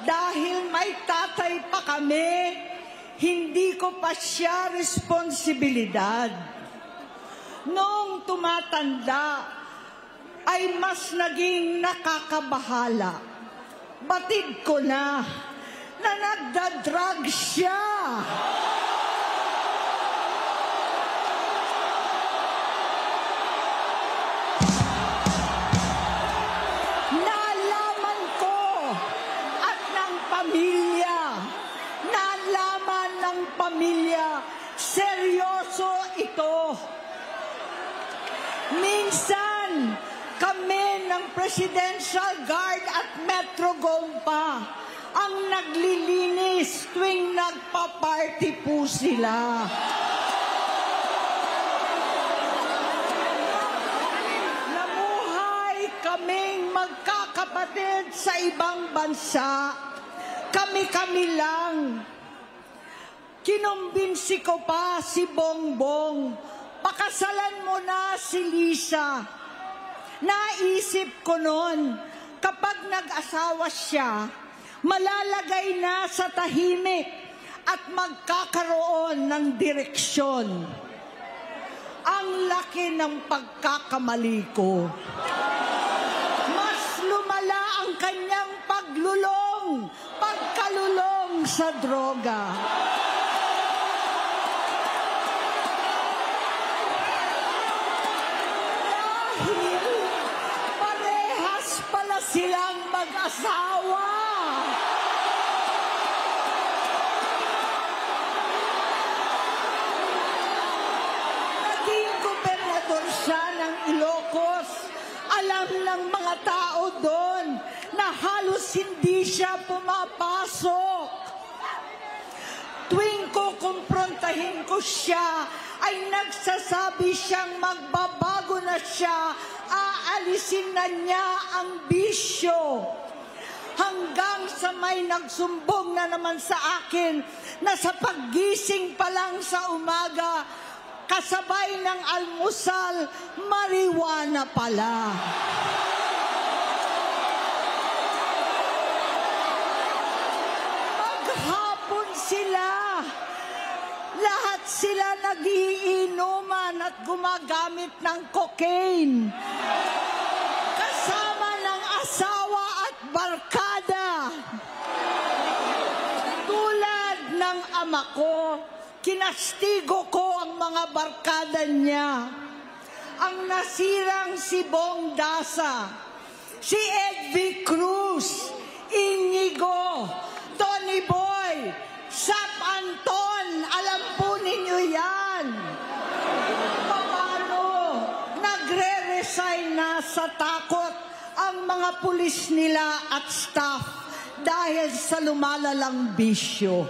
Dahil may tatay pa kami, hindi ko pa siya responsibilidad. Noong tumatanda, ay mas naging nakakabahala. Batid ko na nagdadrag siya. Nalaman ko at ng pamilya, seryoso ito. Minsan, kami ng Presidential Guard at Metro Gompa ang naglilinis tuwing nagpa-party po sila. Namuhay kaming magkakapatid sa ibang bansa. Kami-kami lang. Kinumbinsi ko pa si Bongbong, pakasalan mo na si Lisa. Naisip ko noon, kapag nag-asawa siya, malalagay na sa tahimik at magkakaroon ng direksyon. Ang laki ng pagkakamali ko. Mas lumala ang kanyang pagkalulong sa droga. Silang mag-asawa. Naging gobernador siya ng Ilocos. Alam ng mga tao doon na halos hindi siya pumapasok. Tuwing kukumprontahin ko siya, ay nagsasabi siyang magbabago na siya, aalisin na niya ang bisyo. Hanggang sa may nagsumbong na naman sa akin na sa paggising pa lang sa umaga, kasabay ng almusal, marijuana pala. Maghapon sila. Lahat sila nagiinuman at gumagamit ng cocaine. Kasama ng asawa at barkada. Tulad ng ama ko, kinastigo ko ang mga barkada niya. Ang nasirang si Bong Dasa, si Edvi Cruz, Inigo, Tony Boy, Sap Anton, alam po ninyo yan. Paano nagre-resign na sa takot ang mga pulis nila at staff dahil sa lumalalang bisyo.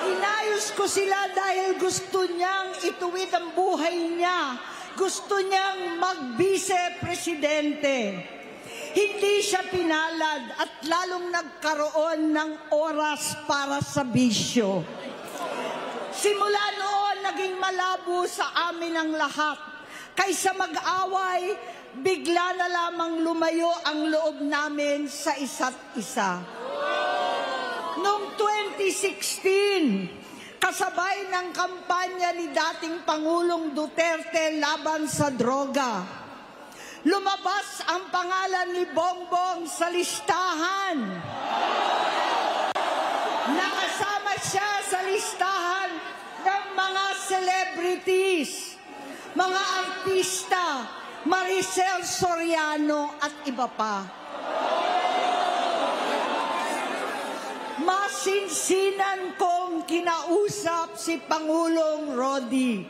Inayos ko sila dahil gusto niyang ituwid ang buhay niya. Gusto niyang mag-vice-presidente. Hindi siya pinalad at lalong nagkaroon ng oras para sa bisyo. Simula noon, naging malabo sa amin ang lahat. Kaysa mag-away, bigla na lamang lumayo ang loob namin sa isa't isa. Noong 2016, kasabay ng kampanya ni dating Pangulong Duterte laban sa droga, lumabas ang pangalan ni Bongbong sa listahan. Nakasama siya sa listahan ng mga celebrities, mga artista, Maricel Soriano at iba pa. Masinsinan kong kinausap si Pangulong Rodi.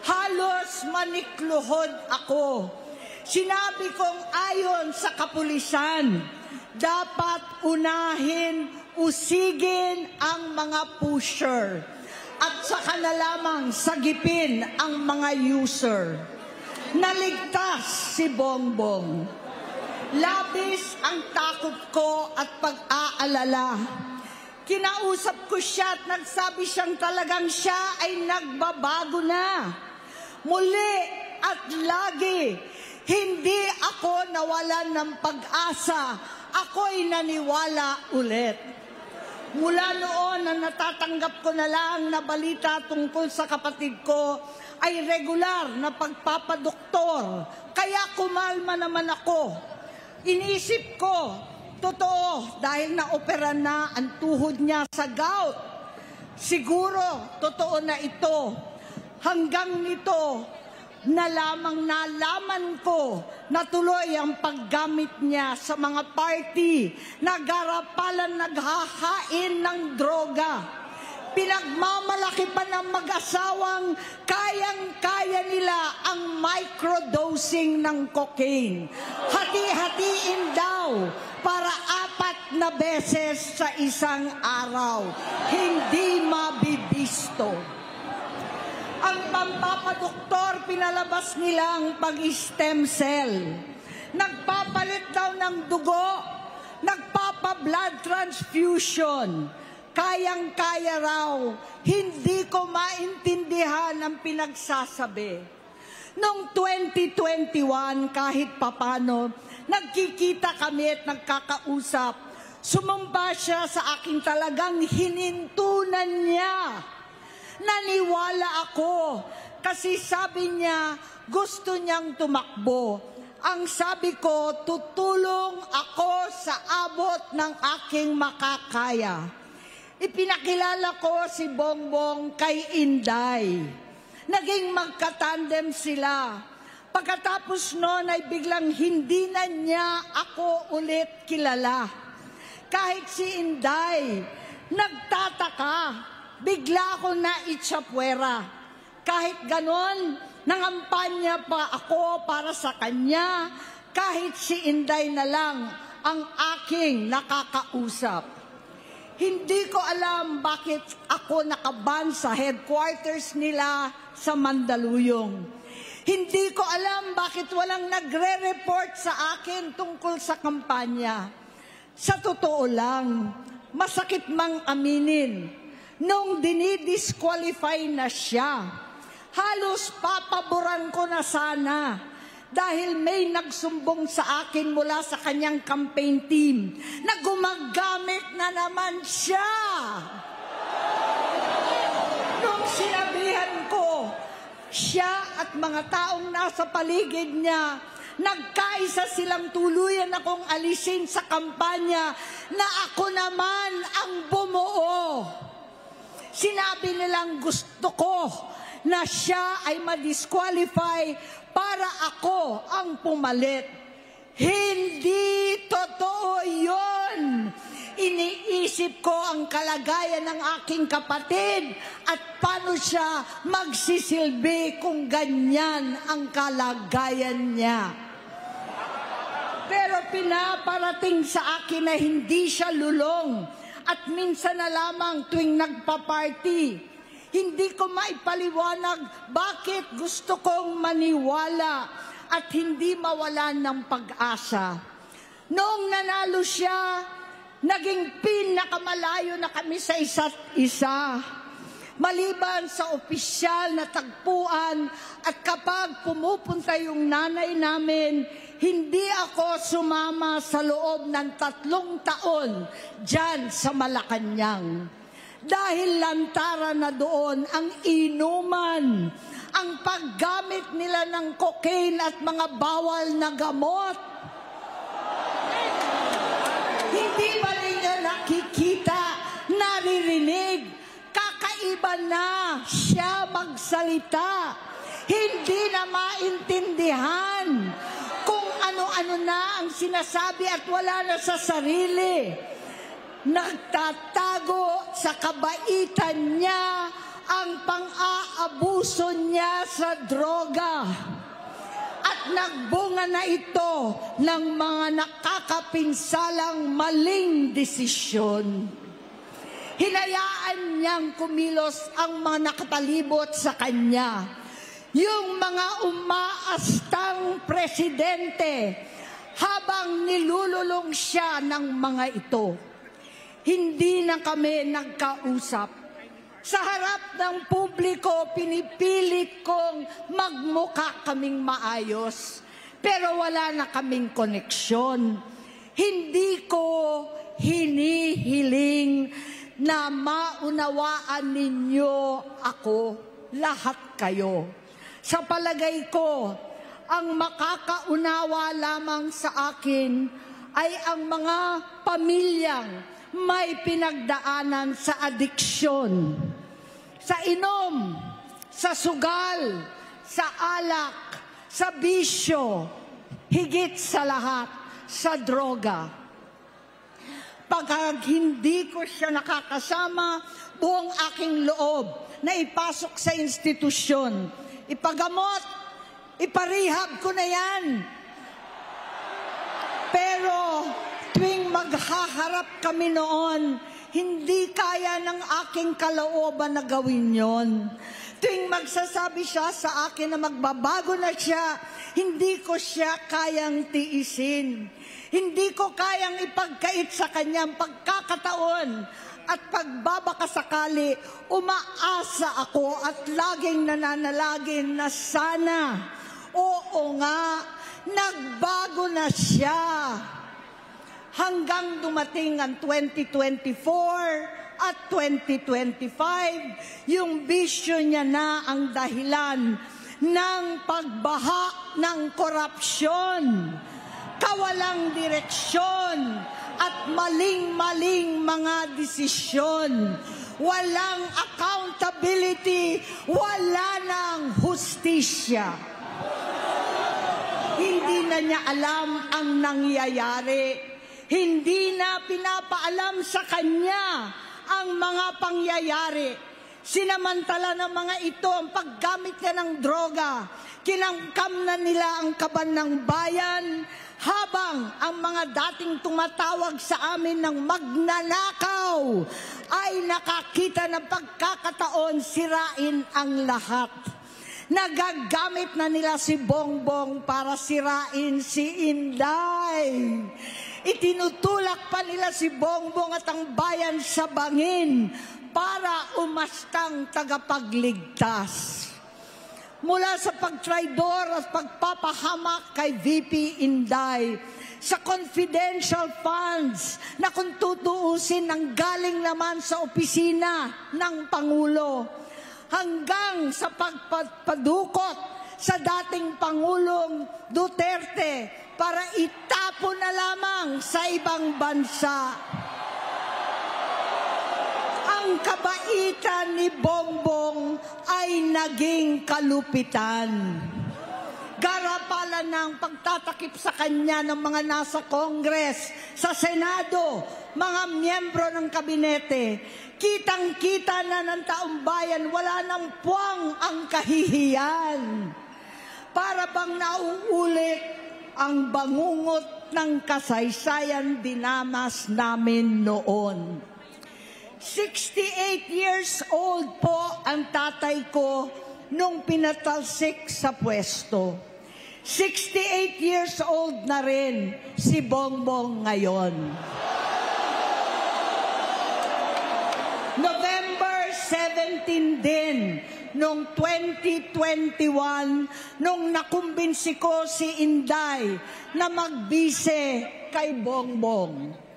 Halos manikluhod ako. Sinabi kong ayon sa kapulisan, dapat unahin, usigin ang mga pusher at saka na lamang sagipin ang mga user. Naligtas si Bongbong. Labis ang takot ko at pag-aalala. Kinausap ko siya at nagsabi siyang talagang siya ay nagbabago na. Muli at lagi, hindi ako nawalan ng pag-asa ako'y naniwala ulit. Mula noon na natatanggap ko na lang na balita tungkol sa kapatid ko ay regular na pagpapadoktor. Kaya kumalma naman ako. Inisip ko, totoo, dahil naopera na ang tuhod niya sa gout. Siguro, totoo na ito. Hanggang nito, nalaman ko na tuloy ang paggamit niya sa mga party, nagarapalan, naghahain ng droga. Pinagmamalaki pa ng mag-asawang kayang-kaya nila ang microdosing ng cocaine. Hati-hatiin daw para 4 na beses sa isang araw. Hindi mabibisto. Ang pampapadoktor, pinalabas nilang pag-stem cell. Nagpapalit daw ng dugo, nagpapa-blood transfusion. Kayang-kaya raw, hindi ko maintindihan ang pinagsasabi. Noong 2021, kahit papano, nagkikita kami at nagkakausap. Sumamba siya sa akin, talagang hinintunan niya. Naniwala ako kasi sabi niya gusto niyang tumakbo. Ang sabi ko, tutulong ako sa abot ng aking makakaya. Ipinakilala ko si Bongbong kay Inday. Naging magkatandem sila. Pagkatapos noon ay biglang hindi na niya ako ulit kilala. Kahit si Inday, nagtataka. Bigla ko na itsapwera. Kahit ganon, nangampanya pa ako para sa kanya, kahit si Inday na lang ang aking nakakausap. Hindi ko alam bakit ako nakaban sa headquarters nila sa Mandaluyong. Hindi ko alam bakit walang nagre-report sa akin tungkol sa kampanya. Sa totoo lang, masakit mang aminin, nung dinidisqualify na siya, halos papaboran ko na sana dahil may nagsumbong sa akin mula sa kanyang campaign team na gumagamit na naman siya. Nung sinabihan ko, siya at mga taong nasa paligid niya, nagkaisa silang tuluyan akong alisin sa kampanya na ako naman ang bumuo. Sinabi nilang gusto ko na siya ay ma-disqualify para ako ang pumalit. Hindi totoo yun. Iniisip ko ang kalagayan ng aking kapatid at paano siya magsisilbi kung ganyan ang kalagayan niya. Pero pinaparating sa akin na hindi siya lulong. At minsan na lamang tuwing nagpa-party, hindi ko maipaliwanag bakit gusto kong maniwala at hindi mawalan ng pag-asa. Noong nanalo siya, naging pinakamalayo na kami sa isa't isa. Maliban sa opisyal na tagpuan at kapag pumupunta yung nanay namin, hindi ako sumama sa loob ng 3 taon dyan sa Malacanang. Dahil lantara na doon ang inuman, ang paggamit nila ng cocaine at mga bawal na gamot. Hindi ba ninyo nakikita, naririnig, kakaiba na siya magsalita. Hindi na maintindihan kung ano-ano na ang sinasabi at wala na sa sarili. Nagtatago sa kabaitan niya ang pang-aabuso niya sa droga. At nagbunga na ito ng mga nakakapinsalang maling desisyon. Hinayaan niyang kumilos ang mga nakapalibot sa kanya. Yung mga umaastang presidente habang nilululong siya ng mga ito. Hindi na kami nagkausap. Sa harap ng publiko, pinipilit kong magmukha kaming maayos. Pero wala na kaming koneksyon. Hindi ko hinihiling na maunawaan ninyo ako, lahat kayo. Sa palagay ko, ang makakaunawa lamang sa akin ay ang mga pamilyang may pinagdaanan sa adiksyon, sa inom, sa sugal, sa alak, sa bisyo, higit sa lahat, sa droga. Pag hindi ko siya nakakasama, buong aking loob na ipasok sa institusyon, ipagamot, iparehab ko na yan. Pero tuwing maghaharap kami noon, hindi kaya ng aking kalooban na gawin yon. Tuwing magsasabi siya sa akin na magbabago na siya, hindi ko siya kayang tiisin. Hindi ko kayang ipagkait sa kanyang pagkakataon at pagbabakasakali. Umaasa ako at laging nananalangin na sana, oo nga, nagbago na siya. Hanggang dumating ang 2024 at 2025, yung bisyo niya na ang dahilan ng pagbaha ng korupsyon, kawalang direksyon, at maling-maling mga desisyon. Walang accountability, wala nang hustisya. Hindi na niya alam ang nangyayari. Hindi na pinapaalam sa kanya ang mga pangyayari. Sinamantala ng mga ito ang paggamit niya ng droga. Kinangkam na nila ang kaban ng bayan, habang ang mga dating tumatawag sa amin ng magnanakaw ay nakakita ng pagkakataon sirain ang lahat. Nagagamit na nila si Bongbong para sirain si Inday. Itinutulak pa nila si Bongbong at ang bayan sa bangin para umastang tagapagligtas. Mula sa pagtraidor at pagpapahamak kay VP Inday, sa confidential funds na kung tutuusin ang galing naman sa opisina ng Pangulo, hanggang sa pagpadukot sa dating Pangulong Duterte para itapon na lamang sa ibang bansa. Ang kabaitan ni Bongbong ay naging kalupitan. Garapalan ng pagtatakip sa kanya ng mga nasa Congress, sa Senado, mga miyembro ng kabinete. Kitang-kita na ng taong bayan, wala nang puwang ang kahihiyan. Para bang nauulit ang bangungot ng kasaysayan dinamas namin noon. 68 years old po ang tatay ko nung pinatalsik sa pwesto. 68 years old na rin si Bongbong ngayon. November 17 din, noong 2021, nung nakumbinsi ko si Inday na magbise kay Bongbong.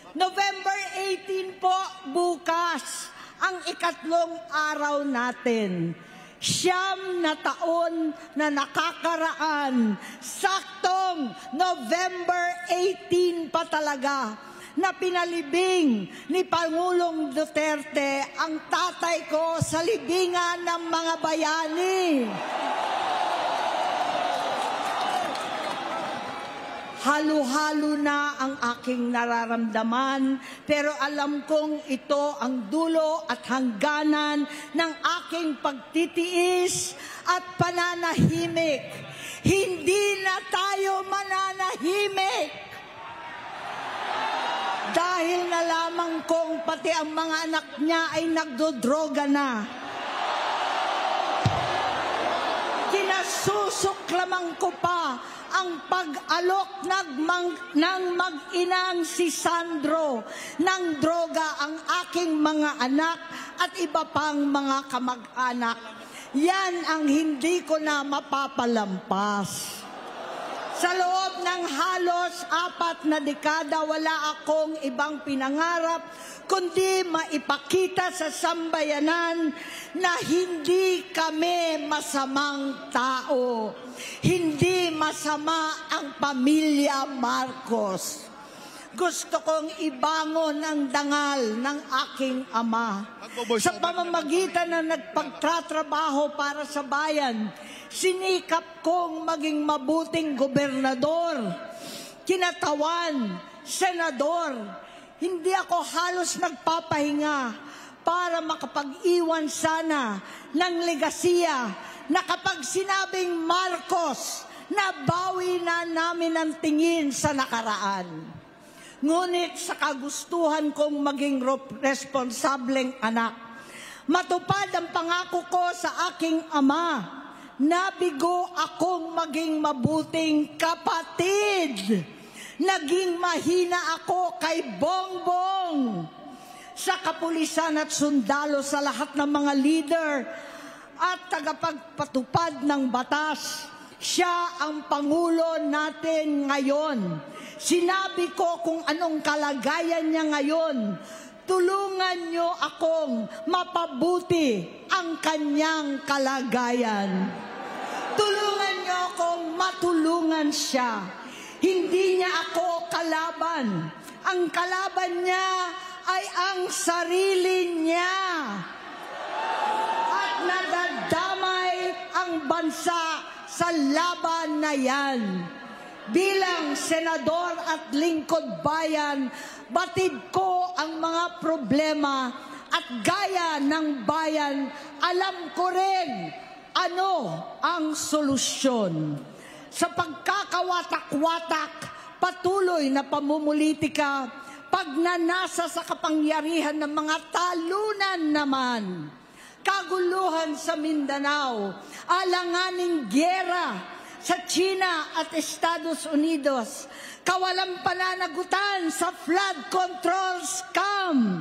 November 18 po, bukas, ang ikatlong araw natin. 9 na taon na nakakaraan, saktong November 18 pa talaga, na pinalibing ni Pangulong Duterte ang tatay ko sa libingan ng mga bayani. Halo-halo na ang aking nararamdaman, pero alam kong ito ang dulo at hangganan ng aking pagtitiis at pananahimik. Hindi na tayo mananahimik. Dahil nalaman kong pati ang mga anak niya ay nagdodroga na. Kinasusuklaman ko pa ang pag-alok ng mag-inang si Sandro ng droga ang aking mga anak at iba pang mga kamag-anak. Yan ang hindi ko na mapapalampas. Sa loob ng halos 4 na dekada, wala akong ibang pinangarap kundi maipakita sa sambayanan na hindi kami masamang tao. Hindi masama ang pamilya Marcos. Gusto kong ibangon ang dangal ng aking ama. Sa pamamagitan ng nagpagtatrabaho para sa bayan, sinikap kong maging mabuting gobernador, kinatawan, senador. Hindi ako halos nagpapahinga para makapag-iwan sana ng legasiya na kapag sinabing Marcos, nabawi na namin ang tingin sa nakaraan. Ngunit sa kagustuhan kong maging responsableng anak, matupad ang pangako ko sa aking ama, nabigo akong maging mabuting kapatid. Naging mahina ako kay Bongbong. Sa kapulisan at sundalo, sa lahat ng mga leader at tagapagpatupad ng batas, siya ang Pangulo natin ngayon. Sinabi ko kung anong kalagayan niya ngayon. Tulungan niyo akong mapabuti ang kanyang kalagayan. Tulungan niyo akong matulungan siya. Hindi niya ako kalaban. Ang kalaban niya ay ang sarili niya. At nadadamay ang bansa sa laban na yan. Bilang senador at lingkod bayan, batid ko ang mga problema at gaya ng bayan, alam ko rin ano ang solusyon. Sa pagkakawatak-watak, patuloy na pamumulitika, pagnanasa sa kapangyarihan ng mga talunan naman, kaguluhan sa Mindanao, alanganing gyera sa China at Estados Unidos, kawalang pananagutan sa flood control scam,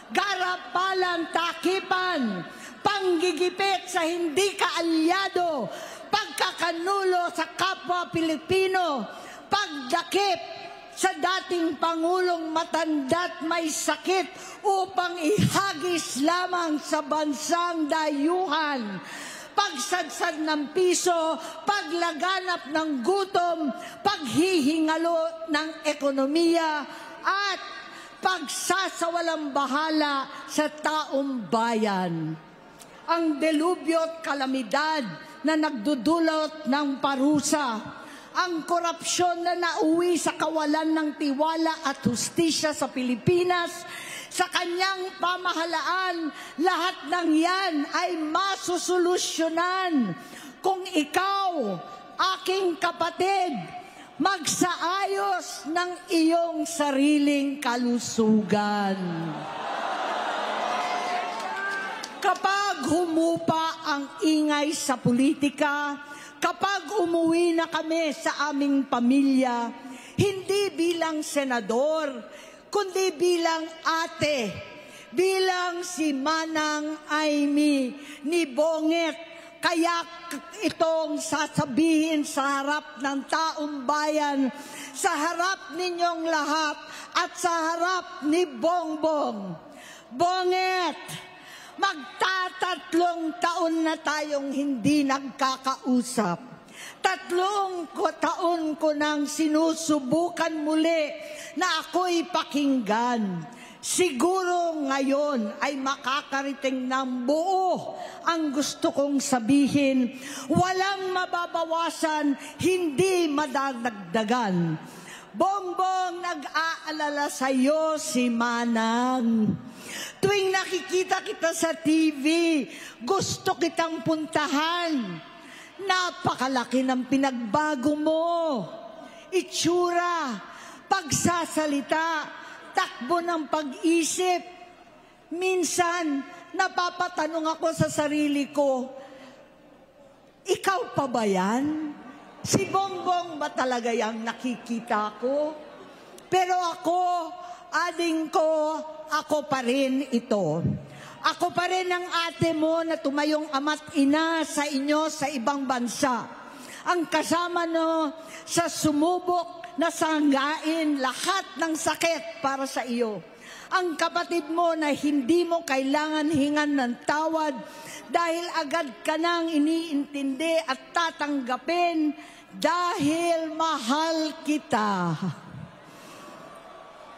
garapalan takipan, panggigipit sa hindi kaalyado, pagkakanulo sa kapwa Pilipino, pagdakip sa dating Pangulong matanda't may sakit upang ihagis lamang sa bansang dayuhan, pagsadsad ng piso, paglaganap ng gutom, paghihingalo ng ekonomiya, at pagsasawalang bahala sa taong bayan. Ang delubyo at kalamidad na nagdudulot ng parusa, ang korupsyon na nauwi sa kawalan ng tiwala at hustisya sa Pilipinas, sa kanyang pamahalaan, lahat ng yan ay masusolusyonan kung ikaw, aking kapatid, magsaayos ng iyong sariling kalusugan. Kapag humupa ang ingay sa politika, kapag umuwi na kami sa aming pamilya, hindi bilang senador, kundi bilang ate, bilang si Manang Amy ni Bonget, kaya itong sasabihin sa harap ng taong bayan, sa harap ninyong lahat at sa harap ni Bongbong. Bonget, magtatatlong taon na tayong hindi nagkakausap. 3 taon ko nang sinusubukan muli na ako'y pakinggan. Siguro ngayon ay makakarating ng buo ang gusto kong sabihin. Walang mababawasan, hindi madadagdagan. Bongbong, nag-aalala sa iyo si Manang. Tuwing nakikita kita sa TV, gusto kitang puntahan. Napakalaki ng pinagbago mo. Itsura, pagsasalita, takbo ng pag-isip. Minsan, napapatanong ako sa sarili ko, ikaw pa ba yan? Si Bongbong ba talaga yung nakikita ko? Pero ako, ading ko, ako pa rin ito. Ako pa rin ang ate mo na tumayong ama't ina sa inyo sa ibang bansa. ang kasama no sa sumubok na sanggain lahat ng sakit para sa iyo. Ang kapatid mo na hindi mo kailangan hingan ng tawad dahil agad ka nang iniintindi at tatanggapin dahil mahal kita.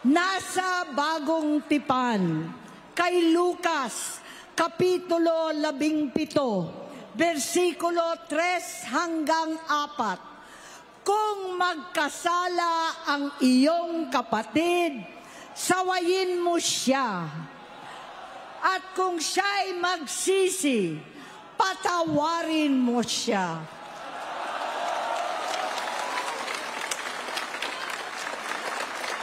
Nasa Bagong Tipan, kay Lucas, Kapitulo 17, versikulo 3 hanggang 4. Kung magkasala ang iyong kapatid, sawayin mo siya. At kung siya'y magsisi, patawarin mo siya.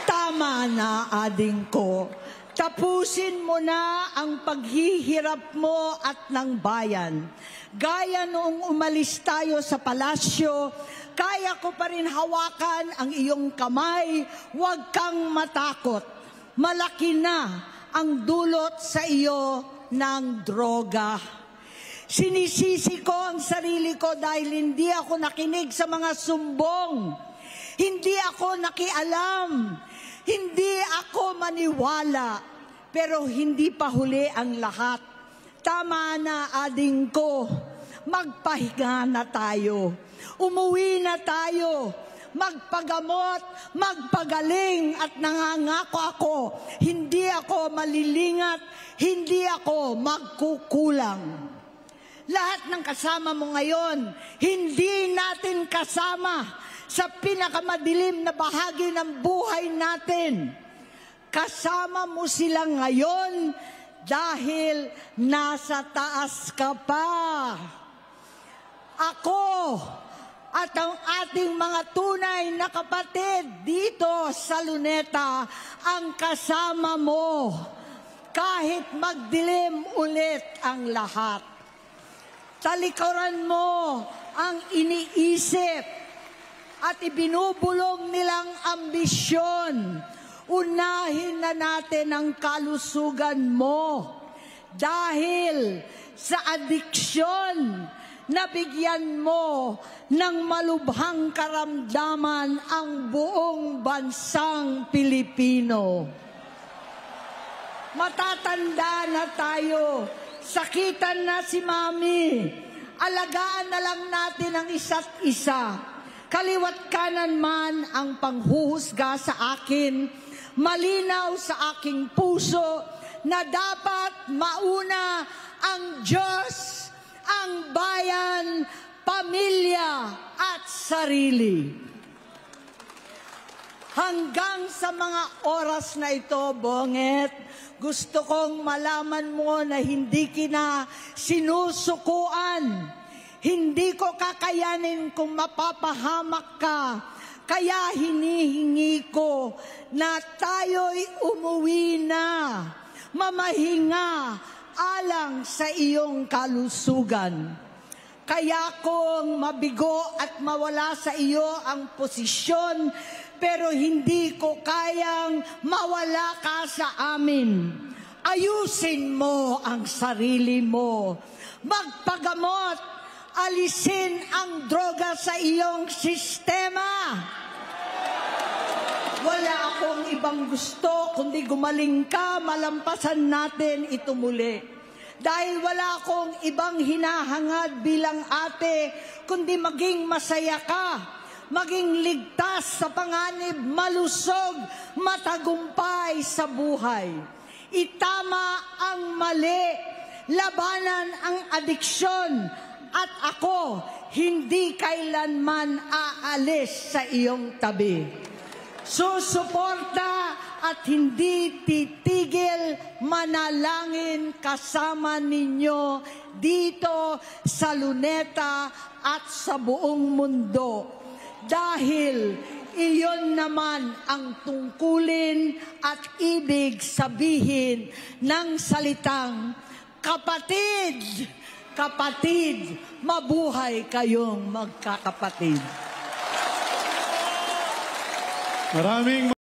Tama na, ading ko. Tapusin mo na ang paghihirap mo at ng bayan. Gaya noong umalis tayo sa palasyo, kaya ko pa rin hawakan ang iyong kamay, huwag kang matakot. Malaki na ang dulot sa iyo ng droga. Sinisisi ko ang sarili ko dahil hindi ako nakinig sa mga sumbong. Hindi ako nakialam. Hindi ako maniwala. Pero hindi pa huli ang lahat. Tama na, ading ko. Magpahinga na tayo. Umuwi na tayo. Magpagamot, magpagaling at nangangako ako. Hindi ako malilingat. Hindi ako magkukulang. Lahat ng kasama mo ngayon, hindi natin kasama sa pinakamadilim na bahagi ng buhay natin. Kasama mo sila ngayon dahil nasa taas ka pa. Ako at ang ating mga tunay na kapatid dito sa Luneta ang kasama mo kahit magdilim ulit ang lahat. Talikuran mo ang iniisip at ibinubulong nilang ambisyon. Unahin na natin ang kalusugan mo dahil sa adiksyon nabigyan mo ng malubhang karamdaman ang buong bansang Pilipino. Matatanda na tayo, sakitan na si Mami, alagaan na lang natin ang isa't isa. Kaliwat kanan man ang panghuhusga sa akin, malinaw sa aking puso na dapat mauna ang Diyos, ang bayan, pamilya at sarili. Hanggang sa mga oras na ito, Bonget, gusto kong malaman mo na hindi kita sinusukuan. Hindi ko kakayanin kung mapapahamak ka. Kaya hinihingi ko na tayo'y umuwi na, mamahinga alang sa iyong kalusugan. Kaya kung mabigo at mawala sa iyo ang posisyon, pero hindi ko kayang mawala ka sa amin. Ayusin mo ang sarili mo. Magpagamot. Alisin ang droga sa iyong sistema. Wala akong ibang gusto kundi gumaling ka, malampasan natin ito muli. Dahil wala akong ibang hinahangad bilang ate, kundi maging masaya ka, maging ligtas sa panganib, malusog, matagumpay sa buhay. Itama ang mali, labanan ang adiksyon, at ako hindi kailanman aalis sa iyong tabi. Susuporta at hindi titigil manalangin kasama ninyo dito sa Luneta at sa buong mundo. Dahil iyon naman ang tungkulin at ibig sabihin ng salitang kapatid. Kapatid, mabuhay kayong magkakapatid. Maraming